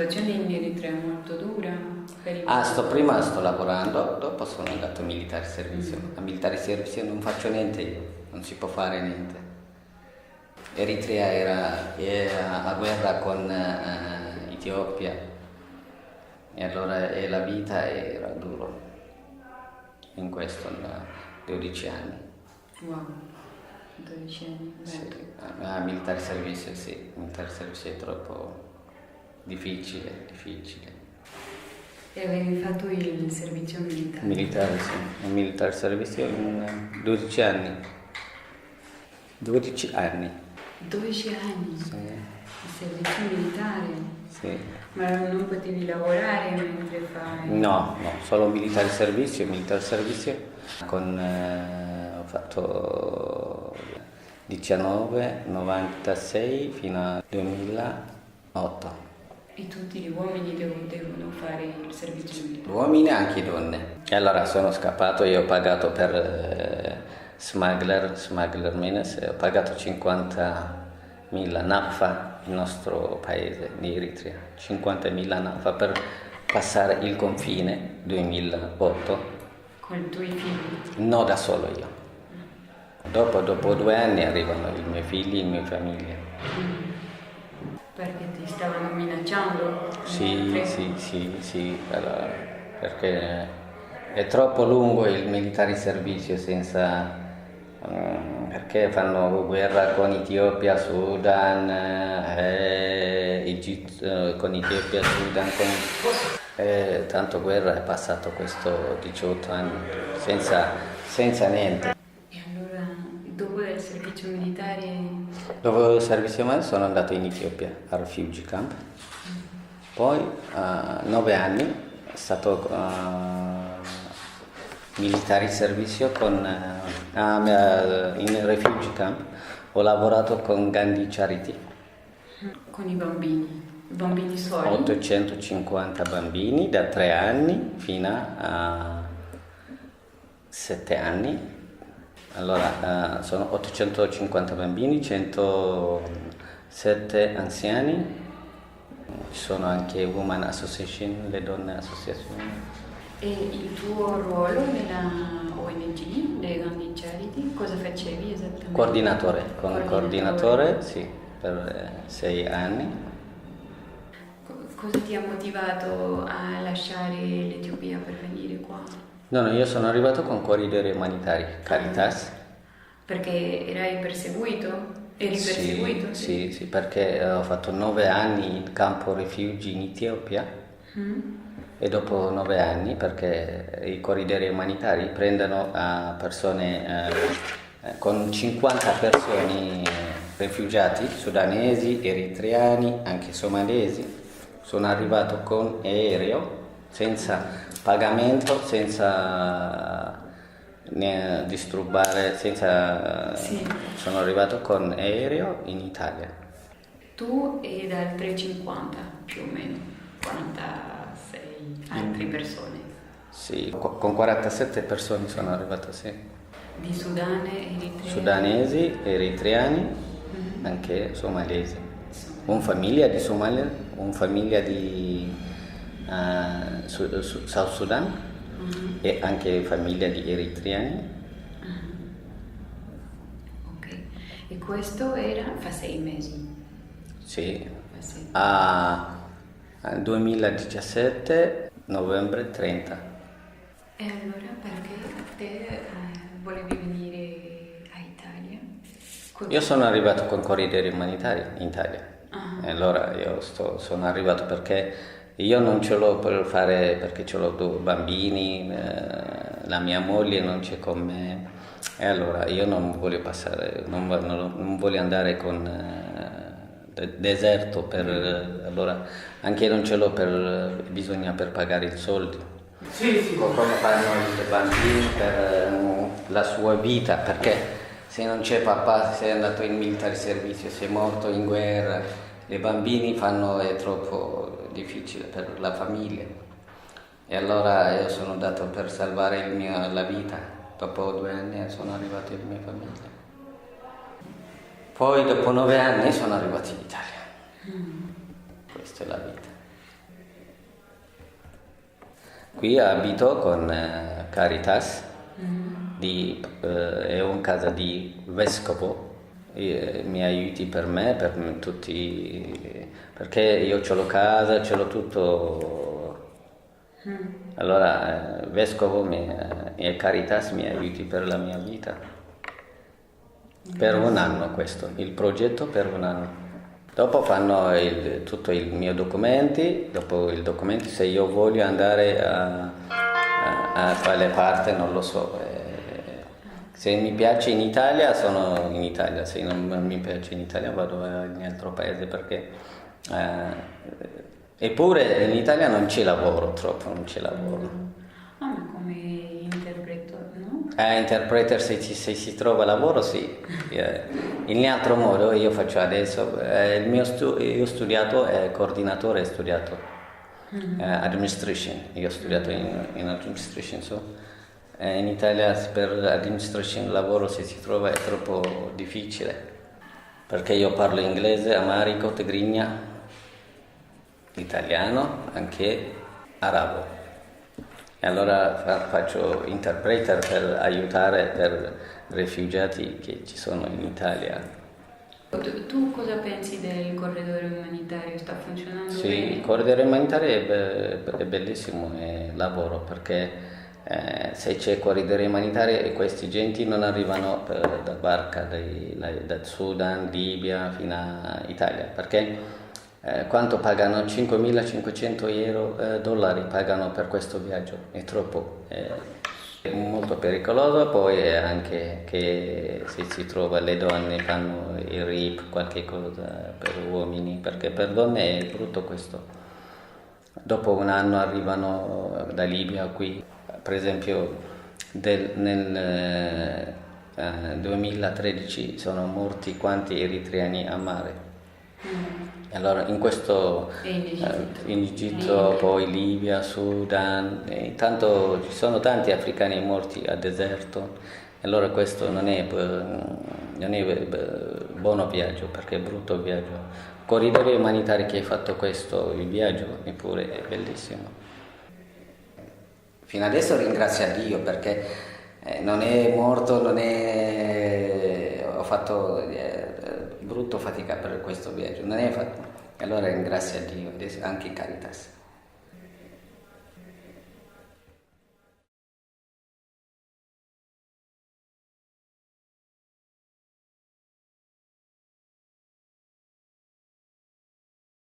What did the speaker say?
situazione in Eritrea è molto dura per i Prima sto lavorando, dopo sono andato a militare servizio. A militare servizio non faccio niente io, non si può fare niente. Eritrea era a guerra con Etiopia e allora la vita era dura in questo, 12 anni. Wow, 12 anni. Sì. Militare servizio sì, militare servizio è troppo difficile. E avevi fatto il servizio militare? Militare sì, militare servizio in 12 anni. 12 anni. 12 anni? Sì. Il servizio militare? Sì. Ma non potevi lavorare mentre fai? No, solo militare servizio con ho fatto 1996 fino al 2008. E tutti gli uomini devono fare il servizio militare? Uomini e anche donne. E allora sono scappato e ho pagato per smuggler means, ho pagato 50.000 NAFA nel nostro paese, in Eritrea. 50.000 NAFA per passare il confine 2008. Con i tuoi figli? No, da solo io. Dopo 2 anni arrivano i miei figli, la mia famiglia. Perché ti stavano minacciando? Sì, perché è troppo lungo il militare servizio perché fanno guerra con Etiopia, Sudan, Egitto, con Etiopia, Sudan, tanto guerra è passato questo 18 anni senza niente. E allora, dopo il servizio militare? Dopo il servizio militare sono andato in Etiopia, al refugee camp. Poi 9 anni è stato militare servizio in refugee camp. Ho lavorato con Gandhi Charity. Con i bambini soli? 850 bambini da 3 anni fino a 7 anni. Allora sono 850 bambini, 107 anziani. Ci sono anche Women Association, le donne associazioni. E il tuo ruolo nella ONG, le Gandhi Charity, cosa facevi esattamente? Coordinatore, sì, per 6 anni. Cosa ti ha motivato a lasciare l'Etiopia per venire qua? No, io sono arrivato con corridori umanitari, Caritas. Perché erai perseguito? Eri perseguito? Sì, perché ho fatto 9 anni in campo rifugi in Etiopia e dopo 9 anni, perché i corridori umanitari prendono persone con 50 persone rifugiati, sudanesi, eritreani, anche somalesi. Sono arrivato con aereo, senza pagamento, senza disturbare, sono arrivato con aereo in Italia. Tu ed altre 50 più o meno, 46 altre persone? Sì, con 47 persone sono arrivato, sì. Di Sudan e Eritrea? Sudanesi, eritreani, anche somalesi. Una famiglia di Somalia, una famiglia di South Sudan. E anche famiglia di eritreani. Ok, e questo fa 6 mesi? Sì, a 2017, novembre 30. E allora perché te volevi venire a Italia? Io sono arrivato con corridori umanitari in Italia. E allora io sono arrivato perché io non ce l'ho per fare, perché ho 2 bambini, la mia moglie non c'è con me, e allora io non voglio passare, non voglio andare con deserto, allora anche non ce l'ho bisogna per pagare i soldi. Sì. Come fanno i bambini per la sua vita, perché se non c'è papà, se è andato in militare servizio, se è morto in guerra, i bambini è troppo difficile per la famiglia. E allora io sono andato per salvare la vita. Dopo 2 anni sono arrivato in mia famiglia. Poi dopo 9 anni sono arrivato in Italia. Questa è la vita. Qui abito con Caritas, è una casa di vescovo, mi aiuti per me, per tutti, perché io ho la casa, ce l'ho tutto. Allora vescovo e Caritas mi aiuti per la mia vita. Per un anno questo, il progetto per un anno. Dopo fanno tutto i miei documenti, dopo i documenti se io voglio andare a quale parte non lo so. Se mi piace in Italia sono in Italia, se non mi piace in Italia vado in un altro paese perché eppure in Italia non c'è lavoro, troppo non c'è lavoro. Ma come interpreto, no? Interpreter se si trova lavoro sì, in un altro modo io faccio adesso, io ho studiato coordinatore, ho studiato administration, io ho studiato in administration, in Italia per administration lavoro se si trova è troppo difficile, perché io parlo inglese, amarico, tigrinya, italiano, anche arabo. E allora faccio interpreter per aiutare per rifugiati che ci sono in Italia. Tu cosa pensi del corridoio umanitario? Sta funzionando Sì, bene? il corridoio umanitario è bellissimo lavoro perché se c'è corridoio umanitario questi genti non arrivano da barca, dal Sudan, Libia fino a Italia, perché quanto pagano? 5.500 dollari pagano per questo viaggio, è troppo, è molto pericoloso, poi è anche che se si trova le donne fanno il rape, qualche cosa per uomini, perché per donne è brutto questo. Dopo un anno arrivano da Libia qui, per esempio nel 2013 sono morti quanti eritreani a mare. Allora in questo in Egitto, poi Libia, Sudan, intanto ci sono tanti africani morti al deserto, allora questo non è buono viaggio perché è brutto viaggio. Corridoi umanitari che hai fatto questo il viaggio, eppure è bellissimo. Fino adesso ringrazio a Dio perché non è morto, ho fatto brutto fatica per questo viaggio, non è fatto. Allora ringrazio a Dio, anche Caritas.